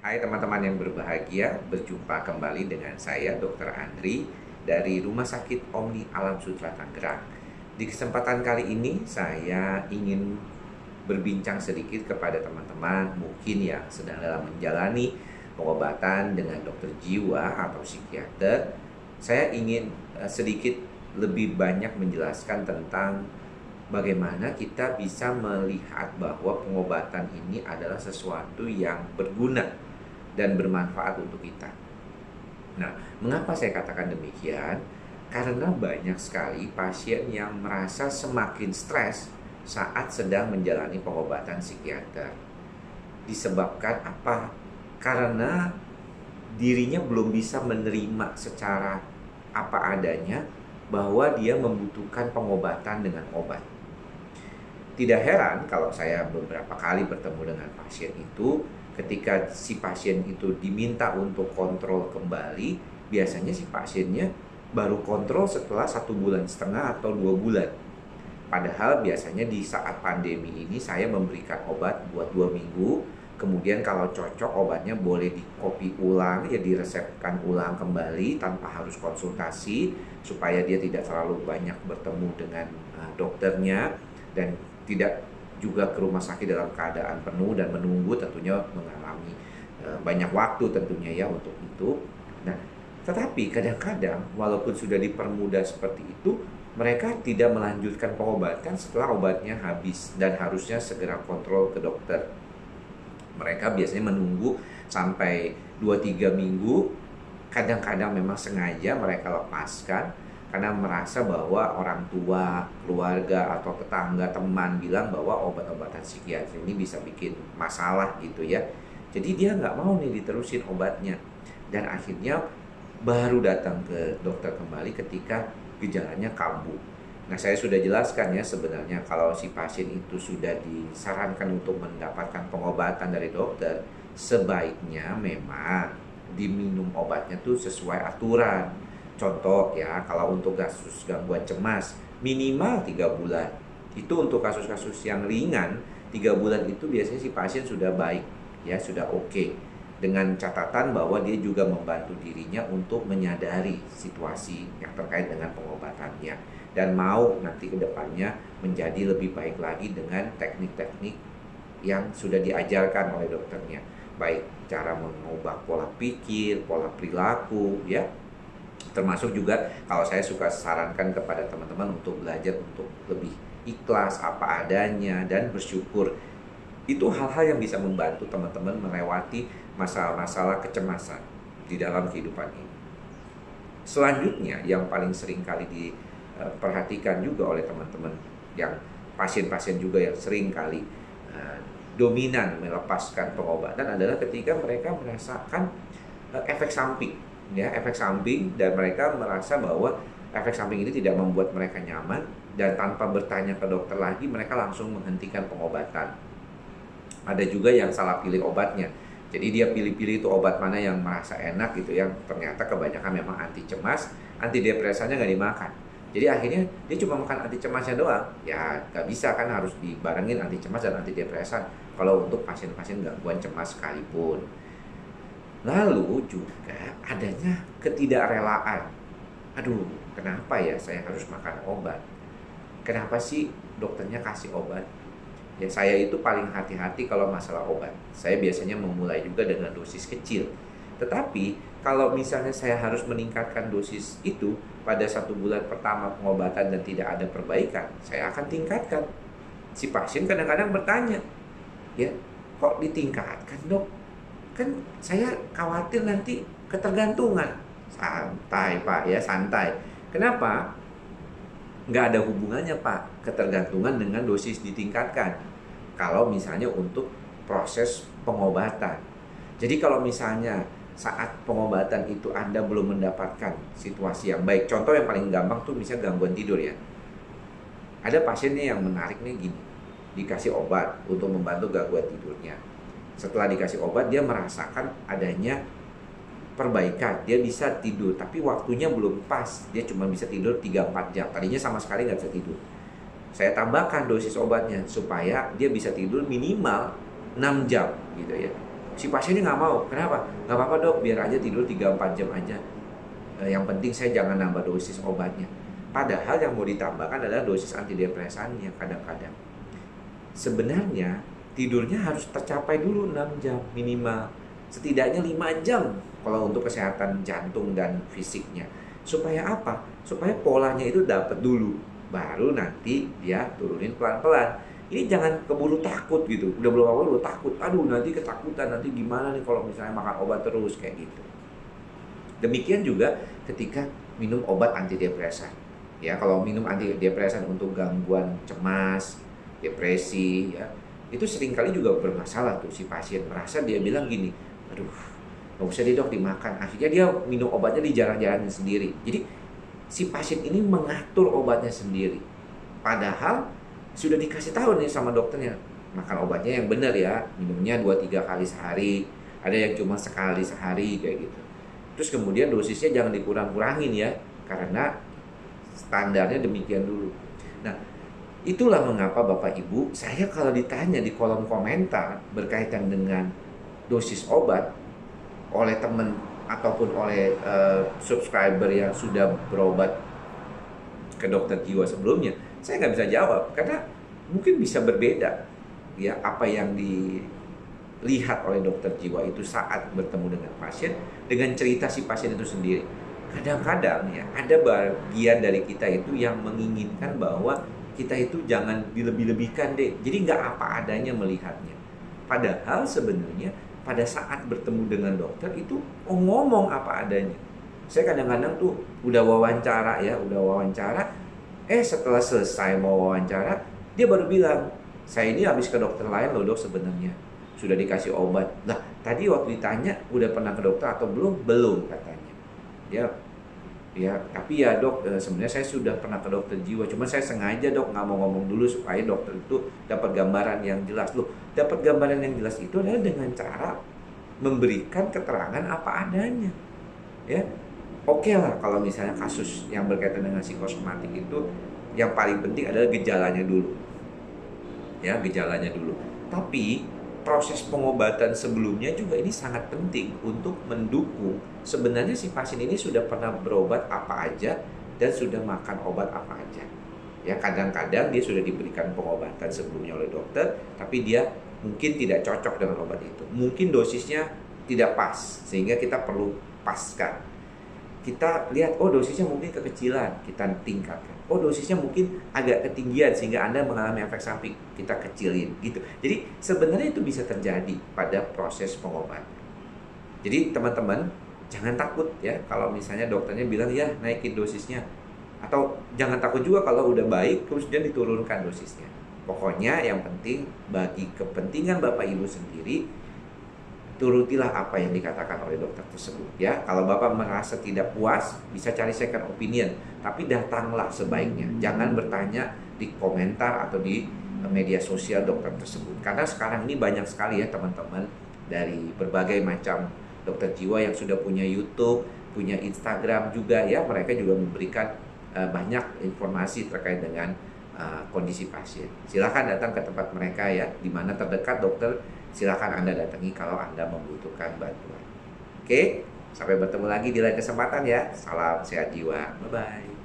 Hai teman-teman yang berbahagia, berjumpa kembali dengan saya Dr. Andri dari Rumah Sakit Omni Alam Sutera Tangerang. Di kesempatan kali ini saya ingin berbincang sedikit kepada teman-teman mungkin yang sedang dalam menjalani pengobatan dengan dokter jiwa atau psikiater. Saya ingin sedikit lebih banyak menjelaskan tentang bagaimana kita bisa melihat bahwa pengobatan ini adalah sesuatu yang berguna dan bermanfaat untuk kita. Nah, mengapa saya katakan demikian? Karena banyak sekali pasien yang merasa semakin stres saat sedang menjalani pengobatan psikiater. Disebabkan apa? Karena dirinya belum bisa menerima secara apa adanya bahwa dia membutuhkan pengobatan dengan obat. Tidak heran kalau saya beberapa kali bertemu dengan pasien itu, ketika si pasien itu diminta untuk kontrol kembali, biasanya si pasiennya baru kontrol setelah 1,5 bulan atau 2 bulan. Padahal biasanya di saat pandemi ini saya memberikan obat buat 2 minggu, kemudian kalau cocok obatnya boleh dikopi ulang, ya diresepkan ulang kembali tanpa harus konsultasi, supaya dia tidak terlalu banyak bertemu dengan dokternya dan tidak juga ke rumah sakit dalam keadaan penuh dan menunggu, tentunya mengalami banyak waktu tentunya ya untuk itu. Nah, tetapi kadang-kadang walaupun sudah dipermudah seperti itu, mereka tidak melanjutkan pengobatan setelah obatnya habis dan harusnya segera kontrol ke dokter. Mereka biasanya menunggu sampai 2-3 minggu, kadang-kadang memang sengaja mereka lepaskan karena merasa bahwa orang tua, keluarga, atau tetangga, teman bilang bahwa obat-obatan psikiatri ini bisa bikin masalah gitu ya. Jadi dia nggak mau nih diterusin obatnya. Dan akhirnya baru datang ke dokter kembali ketika gejalanya kambuh. Nah, saya sudah jelaskan ya sebenarnya kalau si pasien itu sudah disarankan untuk mendapatkan pengobatan dari dokter, sebaiknya memang diminum obatnya tuh sesuai aturan. Contoh ya, kalau untuk kasus gangguan cemas minimal 3 bulan. Itu untuk kasus-kasus yang ringan, 3 bulan itu biasanya si pasien sudah baik, ya sudah oke. Dengan catatan bahwa dia juga membantu dirinya untuk menyadari situasi yang terkait dengan pengobatannya dan mau nanti ke depannya menjadi lebih baik lagi dengan teknik-teknik yang sudah diajarkan oleh dokternya. Baik cara mengubah pola pikir, pola perilaku ya. Termasuk juga kalau saya suka sarankan kepada teman-teman untuk belajar untuk lebih ikhlas apa adanya dan bersyukur. Itu hal-hal yang bisa membantu teman-teman melewati masalah-masalah kecemasan di dalam kehidupan ini. Selanjutnya yang paling sering kali diperhatikan juga oleh teman-teman yang pasien-pasien juga yang sering kali dominan melepaskan pengobatan adalah ketika mereka merasakan efek samping. Ya, efek samping, dan mereka merasa bahwa efek samping ini tidak membuat mereka nyaman dan tanpa bertanya ke dokter lagi mereka langsung menghentikan pengobatan. Ada juga yang salah pilih obatnya. Jadi dia pilih-pilih itu obat mana yang merasa enak gitu, yang ternyata kebanyakan memang anti cemas, anti depresannya nggak dimakan. Jadi akhirnya dia cuma makan anti cemasnya doang. Ya nggak bisa kan, harus dibarengin anti cemas dan anti depresan kalau untuk pasien-pasien gangguan cemas sekalipun. Lalu juga adanya ketidakrelaan. Aduh, kenapa ya saya harus makan obat? Kenapa sih dokternya kasih obat? Ya saya itu paling hati-hati kalau masalah obat. Saya biasanya memulai juga dengan dosis kecil. Tetapi kalau misalnya saya harus meningkatkan dosis itu pada 1 bulan pertama pengobatan dan tidak ada perbaikan, saya akan tingkatkan. Si pasien kadang-kadang bertanya, ya kok ditingkatkan dok? Kan saya khawatir nanti ketergantungan. Santai pak ya, santai. Kenapa? Nggak ada hubungannya pak ketergantungan dengan dosis ditingkatkan kalau misalnya untuk proses pengobatan. Jadi kalau misalnya saat pengobatan itu Anda belum mendapatkan situasi yang baik, contoh yang paling gampang tuh misalnya gangguan tidur ya. Ada pasiennya yang menarik nih gini, dikasih obat untuk membantu gangguan tidurnya. Setelah dikasih obat dia merasakan adanya perbaikan, dia bisa tidur, tapi waktunya belum pas, dia cuma bisa tidur 3-4 jam, tadinya sama sekali nggak bisa tidur. Saya tambahkan dosis obatnya supaya dia bisa tidur minimal 6 jam gitu ya. Si pasien ini nggak mau. Kenapa? Nggak apa-apa dok, biar aja tidur 3-4 jam aja. Yang penting saya jangan nambah dosis obatnya. Padahal yang mau ditambahkan adalah dosis antidepresannya kadang-kadang. Sebenarnya tidurnya harus tercapai dulu 6 jam minimal. Setidaknya 5 jam kalau untuk kesehatan jantung dan fisiknya. Supaya apa? Supaya polanya itu dapat dulu. Baru nanti dia turunin pelan-pelan. Ini jangan keburu takut gitu. Udah belum apa udah takut. Aduh, nanti ketakutan, nanti gimana nih kalau misalnya makan obat terus kayak gitu. Demikian juga ketika minum obat antidepresan. Ya, kalau minum antidepresan untuk gangguan cemas, depresi, ya, itu seringkali juga bermasalah tuh si pasien merasa dia bilang gini, aduh, nggak usah deh dok dimakan. Akhirnya dia minum obatnya di jalan-jalan sendiri. Jadi si pasien ini mengatur obatnya sendiri. Padahal sudah dikasih tahu nih sama dokternya, makan obatnya yang benar ya, minumnya 2-3 kali sehari, ada yang cuma sekali sehari kayak gitu. Terus kemudian dosisnya jangan dikurang-kurangin ya, karena standarnya demikian dulu. Nah, itulah mengapa Bapak Ibu, saya kalau ditanya di kolom komentar berkaitan dengan dosis obat oleh teman ataupun oleh subscriber yang sudah berobat ke dokter jiwa sebelumnya, saya nggak bisa jawab karena mungkin bisa berbeda ya apa yang dilihat oleh dokter jiwa itu saat bertemu dengan pasien dengan cerita si pasien itu sendiri. Kadang-kadang ya ada bagian dari kita itu yang menginginkan bahwa kita itu jangan dilebih-lebihkan deh, jadi nggak apa adanya melihatnya. Padahal sebenarnya pada saat bertemu dengan dokter itu ngomong apa adanya. Saya kadang-kadang tuh udah wawancara, setelah selesai mau wawancara, dia baru bilang, saya ini habis ke dokter lain loh dok sebenarnya, sudah dikasih obat. Lah tadi waktu ditanya udah pernah ke dokter atau belum? Belum katanya. Ya tapi ya dok, sebenarnya saya sudah pernah ke dokter jiwa, cuma saya sengaja dok nggak mau ngomong dulu supaya dokter itu dapat gambaran yang jelas. Loh, dapat gambaran yang jelas itu adalah dengan cara memberikan keterangan apa adanya. Ya, oke lah kalau misalnya kasus yang berkaitan dengan psikosomatik itu yang paling penting adalah gejalanya dulu. Ya, gejalanya dulu. Tapi proses pengobatan sebelumnya juga ini sangat penting untuk mendukung sebenarnya si pasien ini sudah pernah berobat apa aja dan sudah makan obat apa aja. Ya, kadang-kadang dia sudah diberikan pengobatan sebelumnya oleh dokter, tapi dia mungkin tidak cocok dengan obat itu. Mungkin dosisnya tidak pas, sehingga kita perlu paskan. Kita lihat, oh dosisnya mungkin kekecilan, kita tingkatkan. Oh dosisnya mungkin agak ketinggian sehingga Anda mengalami efek samping, kita kecilin gitu. Jadi sebenarnya itu bisa terjadi pada proses pengobatan. Jadi teman-teman jangan takut ya kalau misalnya dokternya bilang ya naikin dosisnya. Atau jangan takut juga kalau udah baik terus dia diturunkan dosisnya. Pokoknya yang penting bagi kepentingan Bapak Ibu sendiri, turutilah apa yang dikatakan oleh dokter tersebut ya. Kalau Bapak merasa tidak puas, bisa cari second opinion, tapi datanglah sebaiknya. Jangan bertanya di komentar atau di media sosial dokter tersebut. Karena sekarang ini banyak sekali ya teman-teman dari berbagai macam dokter jiwa yang sudah punya YouTube, punya Instagram juga ya. Mereka juga memberikan banyak informasi terkait dengan kondisi pasien. Silakan datang ke tempat mereka ya, di mana terdekat dokter. Silakan Anda datangi kalau Anda membutuhkan bantuan. Oke, sampai bertemu lagi di lain kesempatan ya. Salam sehat jiwa. Bye-bye.